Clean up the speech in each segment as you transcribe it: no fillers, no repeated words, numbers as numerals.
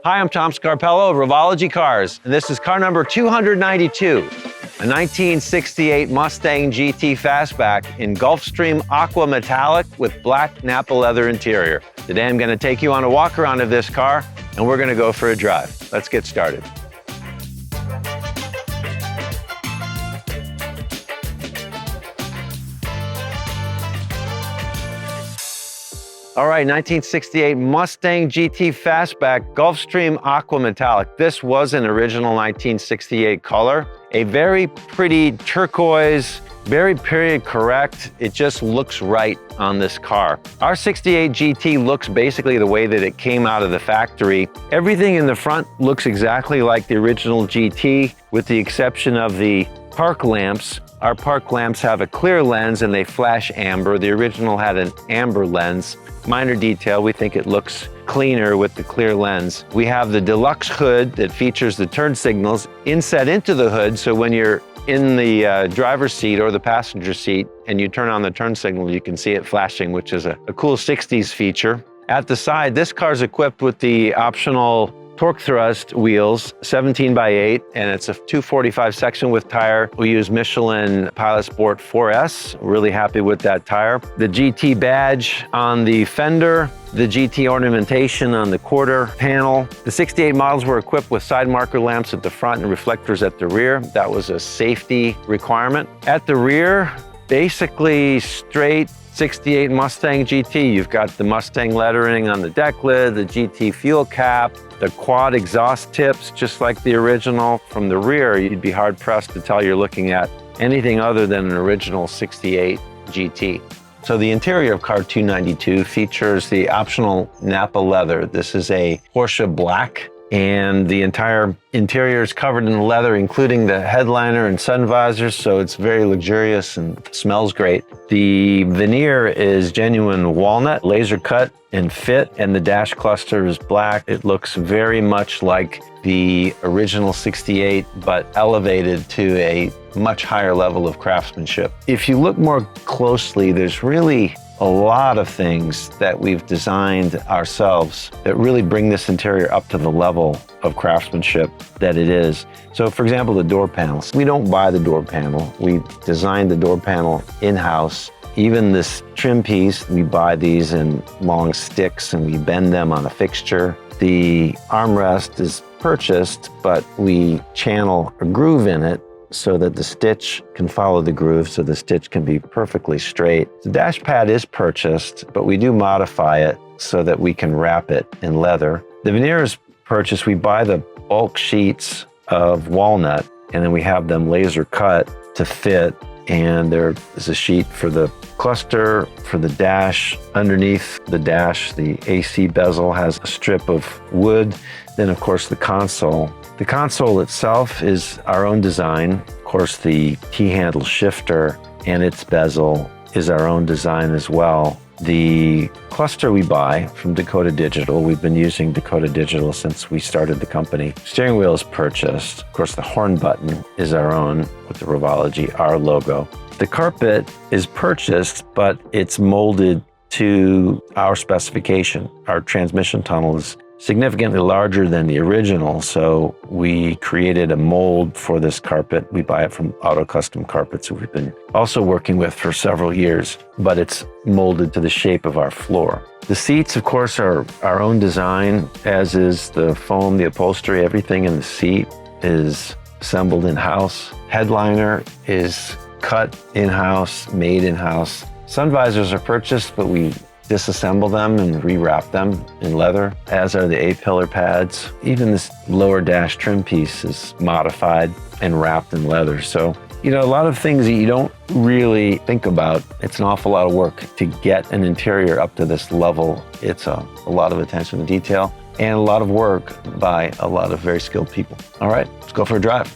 Hi, I'm Tom Scarpello of Revology Cars, and this is car number 292, a 1968 Mustang GT Fastback in Gulfstream Aqua Metallic with black Nappa leather interior. Today I'm going to take you on a walk around of this car, and we're going to go for a drive. Let's get started. All right, 1968 Mustang GT Fastback Gulfstream Aqua Metallic. This was an original 1968 color. A very pretty turquoise, very period correct. It just looks right on this car. Our 68 GT looks basically the way that it came out of the factory. Everything in the front looks exactly like the original GT, with the exception of the park lamps. Our park lamps have a clear lens and they flash amber. The original had an amber lens. Minor detail, we think it looks cleaner with the clear lens. We have the deluxe hood that features the turn signals inset into the hood, so when you're in the driver's seat or the passenger seat and you turn on the turn signal, you can see it flashing, which is a cool 60s feature. At the side, this car's equipped with the optional torque thrust wheels, 17x8, and it's a 245 section width tire. We use Michelin Pilot Sport 4S. Really happy with that tire. The GT badge on the fender, the GT ornamentation on the quarter panel. The 68 models were equipped with side marker lamps at the front and reflectors at the rear. That was a safety requirement. At the rear, basically straight 68 Mustang GT. You've got the Mustang lettering on the deck lid, the GT fuel cap, the quad exhaust tips, just like the original. From the rear, you'd be hard pressed to tell you're looking at anything other than an original 68 GT. So the interior of car 292 features the optional Nappa leather. This is a Porsche black, and the entire interior is covered in leather, including the headliner and sun visors, so it's very luxurious and smells great. The veneer is genuine walnut, laser cut and fit, and the dash cluster is black. It looks very much like the original 68, but elevated to a much higher level of craftsmanship. If you look more closely, there's really a lot of things that we've designed ourselves that really bring this interior up to the level of craftsmanship that it is. So for example, the door panels. We don't buy the door panel. We designed the door panel in-house. Even this trim piece, we buy these in long sticks and we bend them on a fixture. The armrest is purchased, but we channel a groove in it so that the stitch can follow the groove, so the stitch can be perfectly straight. The dash pad is purchased, but we do modify it so that we can wrap it in leather. The veneer is purchased. We buy the bulk sheets of walnut, and then we have them laser cut to fit, and there is a sheet for the cluster, for the dash. Underneath the dash, the AC bezel has a strip of wood. Then of course the console. The console itself is our own design. Of course, the key-handle shifter and its bezel is our own design as well. The cluster we buy from Dakota Digital. We've been using Dakota Digital since we started the company. Steering wheel is purchased. Of course, the horn button is our own with the Revology, our logo. The carpet is purchased, but it's molded to our specification. Our transmission tunnel is significantly larger than the original, so we created a mold for this carpet. We buy it from Auto Custom Carpets, who we've been also working with for several years, but it's molded to the shape of our floor. The seats, of course, are our own design, as is the foam, the upholstery. Everything in the seat is assembled in-house. Headliner is cut in-house, made in-house. Sun visors are purchased, but we disassemble them and rewrap them in leather, as are the A-pillar pads. Even this lower dash trim piece is modified and wrapped in leather. So, you know, a lot of things that you don't really think about. It's an awful lot of work to get an interior up to this level. It's a lot of attention to detail and a lot of work by a lot of very skilled people. All right, let's go for a drive.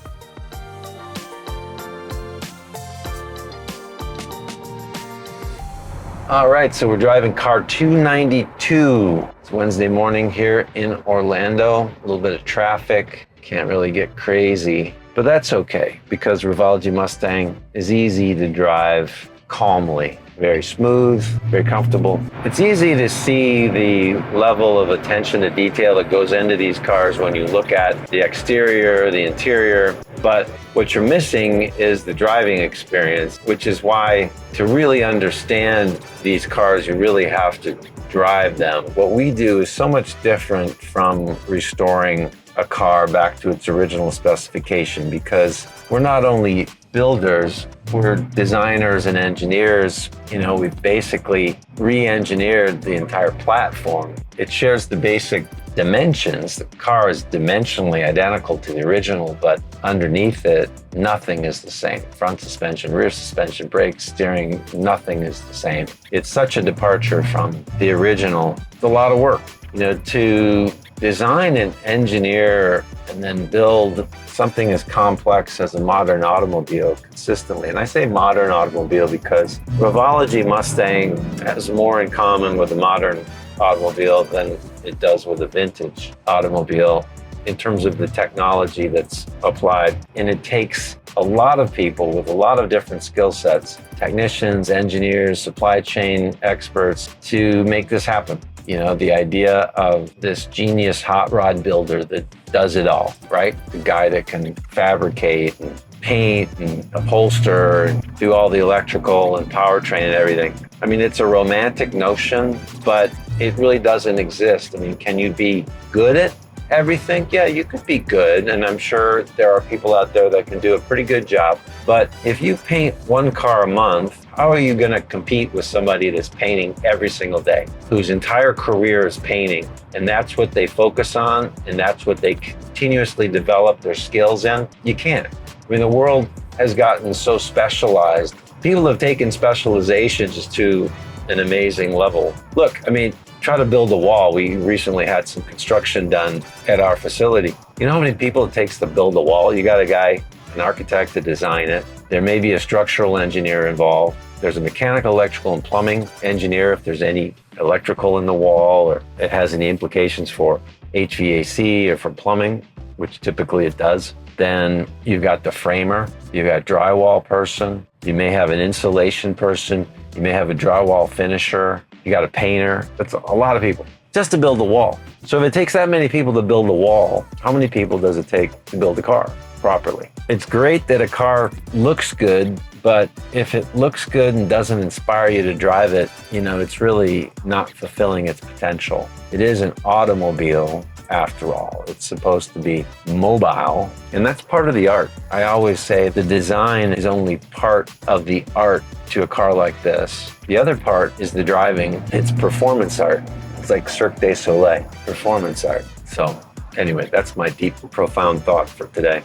All right, so we're driving car 292. It's Wednesday morning here in Orlando. A little bit of traffic, can't really get crazy, but that's okay because Revology Mustang is easy to drive calmly. Very smooth, very comfortable. It's easy to see the level of attention to detail that goes into these cars when you look at the exterior, the interior, but what you're missing is the driving experience, which is why to really understand these cars, you really have to drive them. What we do is so much different from restoring a car back to its original specification, because we're not only builders, we're designers and engineers. You know, we've basically re-engineered the entire platform. It shares the basic dimensions. The car is dimensionally identical to the original, but underneath it, nothing is the same. Front suspension, rear suspension, brakes, steering, nothing is the same. It's such a departure from the original. It's a lot of work, you know, to design and engineer and then build something as complex as a modern automobile consistently. And I say modern automobile because Revology Mustang has more in common with a modern automobile than it does with a vintage automobile in terms of the technology that's applied. And it takes a lot of people with a lot of different skill sets, technicians, engineers, supply chain experts, to make this happen. You know, the idea of this genius hot rod builder that does it all, right? The guy that can fabricate and paint and upholster and do all the electrical and powertrain and everything. I mean, it's a romantic notion, but it really doesn't exist. I mean, can you be good at everything? Yeah, you could be good, and I'm sure there are people out there that can do a pretty good job. But if you paint one car a month, how are you going to compete with somebody that's painting every single day, whose entire career is painting, and that's what they focus on, and that's what they continuously develop their skills in? You can't. I mean, the world has gotten so specialized. People have taken specializations to an amazing level. Look, I mean, try to build a wall. We recently had some construction done at our facility. You know how many people it takes to build a wall? You got a guy, an architect, to design it. There may be a structural engineer involved. There's a mechanical, electrical, and plumbing engineer if there's any electrical in the wall or it has any implications for HVAC or for plumbing, which typically it does. Then you've got the framer, you've got drywall person, you may have an insulation person, you may have a drywall finisher, you got a painter. That's a lot of people just to build a wall. So if it takes that many people to build a wall, how many people does it take to build a car properly? It's great that a car looks good, but if it looks good and doesn't inspire you to drive it, you know, it's really not fulfilling its potential. It is an automobile after all. It's supposed to be mobile, and that's part of the art. I always say the design is only part of the art to a car like this. The other part is the driving. It's performance art. It's like Cirque du Soleil, performance art. So anyway, that's my deep, profound thought for today.